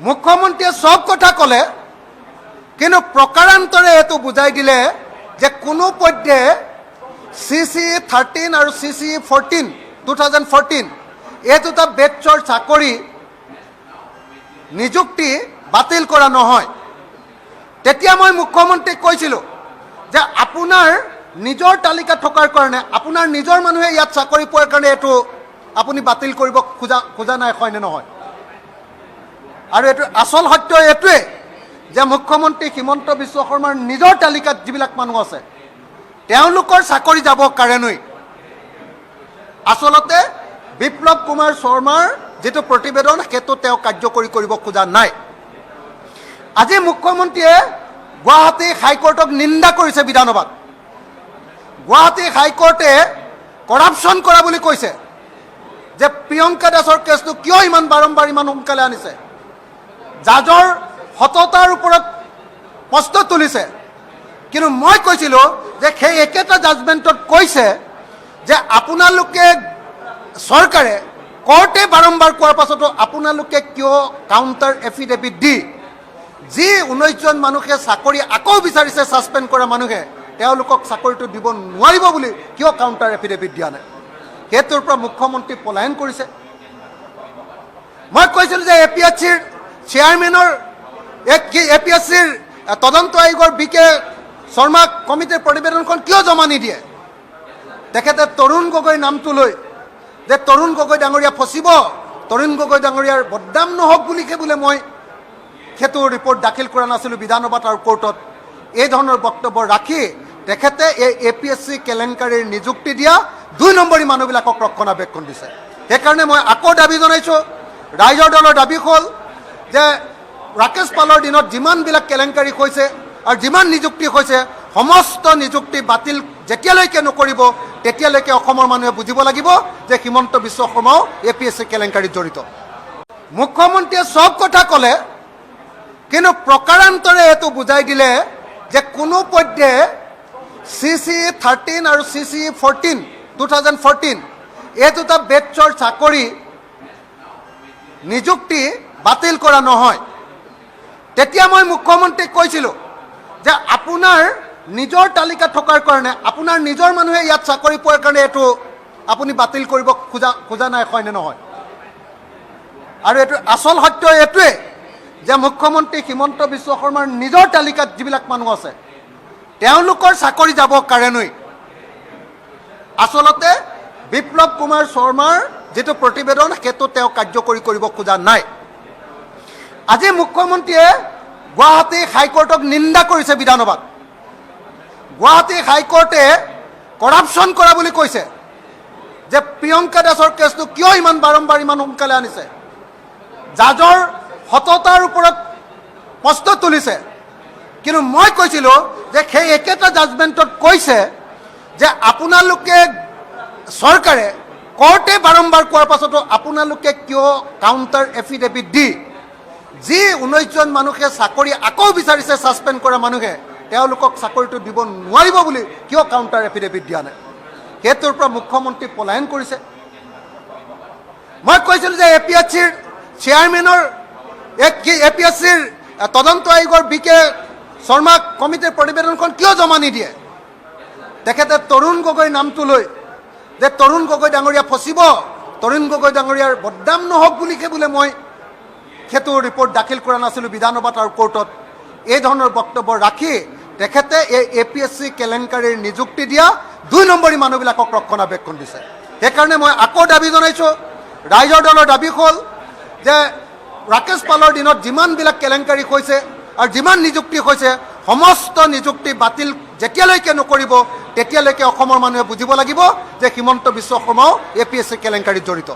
মুখ্যমন্ত্ৰীয়ে সব কথা ক'লে, কিন্তু প্ৰকাৰান্তৰে এইটো বুজাই দিলে যে কোনো পধ্যে CC13 আৰু CC14 2014 এই দুটা বেটছৰ চাকৰি নিযুক্তি বাতিল কৰা নহয়। তেতিয়া মই মুখ্যমন্ত্ৰীক কৈছিলোঁ যে আপোনাৰ নিজৰ তালিকা থকাৰ কাৰণে, আপোনাৰ নিজৰ মানুহে ইয়াত চাকৰি পোৱাৰ কাৰণে এইটো আপুনি বাতিল কৰিব খোজা নাই, হয়নে নহয়? আৰু এইটো আচল সত্য এইটোৱে যে মুখ্যমন্ত্ৰী হিমন্ত বিশ্ব শৰ্মাৰ নিজৰ তালিকাত যিবিলাক মানুহ আছে তেওঁলোকৰ চাকৰি যাব কাৰণেই আচলতে বিপ্লৱ কুমাৰ শৰ্মাৰ যেটো প্ৰতিবেদন সেইটো তেওঁ কাৰ্যকৰী কৰিব খোজা নাই। আজি মুখ্যমন্ত্ৰীয়ে গুৱাহাটী হাইকোৰ্টক নিন্দা কৰিছে বিধানসভাত। গুৱাহাটী হাইকোৰ্টে কৰাপশ্যন কৰা বুলি কৈছে যে প্ৰিয়ংকা দাসৰ কেছটো কিয় ইমান বাৰম্বাৰ ইমান সোনকালে আনিছে, জাজৰ সততাৰ ওপৰত প্ৰশ্ন তুলিছে। কিন্তু মই কৈছিলোঁ যে সেই একেটা জাজমেণ্টত কৈছে যে আপোনালোকে চৰকাৰে কোৰ্টে বাৰম্বাৰ কোৱাৰ পাছতো আপোনালোকে কিয় কাউণ্টাৰ এফিডেভিট দি যি 19জন মানুহে চাকৰি আকৌ বিচাৰিছে ছাছপেণ্ড কৰা মানুহে তেওঁলোকক চাকৰিটো দিব নোৱাৰিব বুলি কিয় কাউণ্টাৰ এফিডেভিট দিয়া নাই? সেইটোৰ পৰা মুখ্যমন্ত্ৰী পলায়ন কৰিছে। মই কৈছিলোঁ যে APSCৰ চেয়াৰমেনৰ APSCৰ তদন্ত আয়োগৰ BK শৰ্মা কমিটিৰ প্ৰতিবেদনখন কিয় জমা নিদিয়ে? তেখেতে তৰুণ গগৈৰ নামটো লৈ যে তৰুণ গগৈ ডাঙৰীয়া ফচিব, তৰুণ গগৈ ডাঙৰীয়াৰ বদনাম নহওক বুলিহে বোলে মই সেইটো ৰিপৰ্ট দাখিল কৰা নাছিলোঁ বিধানসভাত আৰু কোৰ্টত। এই ধৰণৰ বক্তব্য ৰাখি তেখেতে এই APSC কেলেংকাৰীৰ নিযুক্তি দিয়া 2 নম্বৰী মানুহবিলাকক ৰক্ষণাবেক্ষণ দিছে। সেইকাৰণে মই আকৌ দাবী জনাইছোঁ, ৰাইজৰ দলৰ দাবী হ'ল যে ৰাকেশ পালৰ দিনত যিমানবিলাক কেলেংকাৰী হৈছে আৰু যিমান নিযুক্তি হৈছে সমস্ত নিযুক্তি বাতিল যেতিয়ালৈকে নকৰিব তেতিয়ালৈকে অসমৰ মানুহে বুজিব লাগিব যে হিমন্ত বিশ্ব শৰ্মাও APSC কেলেংকাৰীত জড়িত। মুখ্যমন্ত্ৰীয়ে সব কথা ক'লে, কিন্তু প্ৰকাৰান্তৰে এইটো বুজাই দিলে যে কোনো পধ্যে CC13 আৰু CC14 2014 এই দুটা বেটছৰ চাকৰি নিযুক্তি বাতিল কৰা নহয়। তেতিয়া মই মুখ্যমন্ত্ৰীক কৈছিলোঁ যে আপোনাৰ নিজৰ তালিকা থকাৰ কাৰণে, আপোনাৰ নিজৰ মানুহে ইয়াত চাকৰি পোৱাৰ কাৰণে এইটো আপুনি বাতিল কৰিব খোজা নাই, হয়নে নহয়? আৰু এইটো আচল সত্য এইটোৱে যে মুখ্যমন্ত্ৰী হিমন্ত বিশ্ব শৰ্মাৰ নিজৰ তালিকাত যিবিলাক মানুহ আছে তেওঁলোকৰ চাকৰি যাব কাৰণেই আচলতে বিপ্লৱ কুমাৰ শৰ্মাৰ যেটো প্ৰতিবেদন সেইটো তেওঁ কাৰ্যকৰী কৰিব খোজা নাই। আজি মুখ্যমন্ত্ৰীয়ে গুৱাহাটী হাইকোৰ্টক নিন্দা কৰিছে বিধানসভাত। গুৱাহাটী হাইকোৰ্টে কৰাপশ্যন কৰা বুলি কৈছে যে প্ৰিয়ংকা দাসৰ কেছটো কিয় ইমান বাৰম্বাৰ ইমান সোনকালে আনিছে, জাজৰ সততাৰ ওপৰত প্ৰশ্ন তুলিছে। কিন্তু মই কৈছিলোঁ যে সেই একেটা জাজমেণ্টত কৈছে যে আপোনালোকে চৰকাৰে কোৰ্টে বাৰম্বাৰ কোৱাৰ পাছতো আপোনালোকে কিয় কাউণ্টাৰ এফিডেভিট দি যি 19জন মানুহে চাকৰি আকৌ বিচাৰিছে ছাছপেণ্ড কৰা মানুহে তেওঁলোকক চাকৰিটো দিব নোৱাৰিব বুলি কিয় কাউণ্টাৰ এফিডেভিট দিয়া নাই? সেইটোৰ পৰা মুখ্যমন্ত্ৰী পলায়ন কৰিছে। মই কৈছিলোঁ যে APSCৰ চেয়াৰমেনৰ APSCৰ তদন্ত আয়োগৰ BK শৰ্মা কমিটিৰ প্ৰতিবেদনখন কিয় জমা নিদিয়ে? তেখেতে তৰুণ গগৈৰ নামটো লৈ যে তৰুণ গগৈ ডাঙৰীয়া ফচিব, তৰুণ গগৈ ডাঙৰীয়াৰ বদনাম নহওক বুলিহে বোলে মই সেইটো ৰিপৰ্ট দাখিল কৰা নাছিলোঁ বিধানসভাত আৰু কোৰ্টত। এই ধৰণৰ বক্তব্য ৰাখি তেখেতে এই APSC কেলেংকাৰীৰ নিযুক্তি দিয়া 2 নম্বৰী মানুহবিলাকক ৰক্ষণাবেক্ষণ দিছে। সেইকাৰণে মই আকৌ দাবী জনাইছোঁ, ৰাইজৰ দলৰ দাবী হ'ল যে ৰাকেশ পালৰ দিনত যিমানবিলাক কেলেংকাৰী হৈছে আৰু যিমান নিযুক্তি হৈছে সমস্ত নিযুক্তি বাতিল যেতিয়ালৈকে নকৰিব তেতিয়ালৈকে অসমৰ মানুহে বুজিব লাগিব যে হিমন্ত বিশ্ব শৰ্মাও APSC কেলেংকাৰীত জড়িত।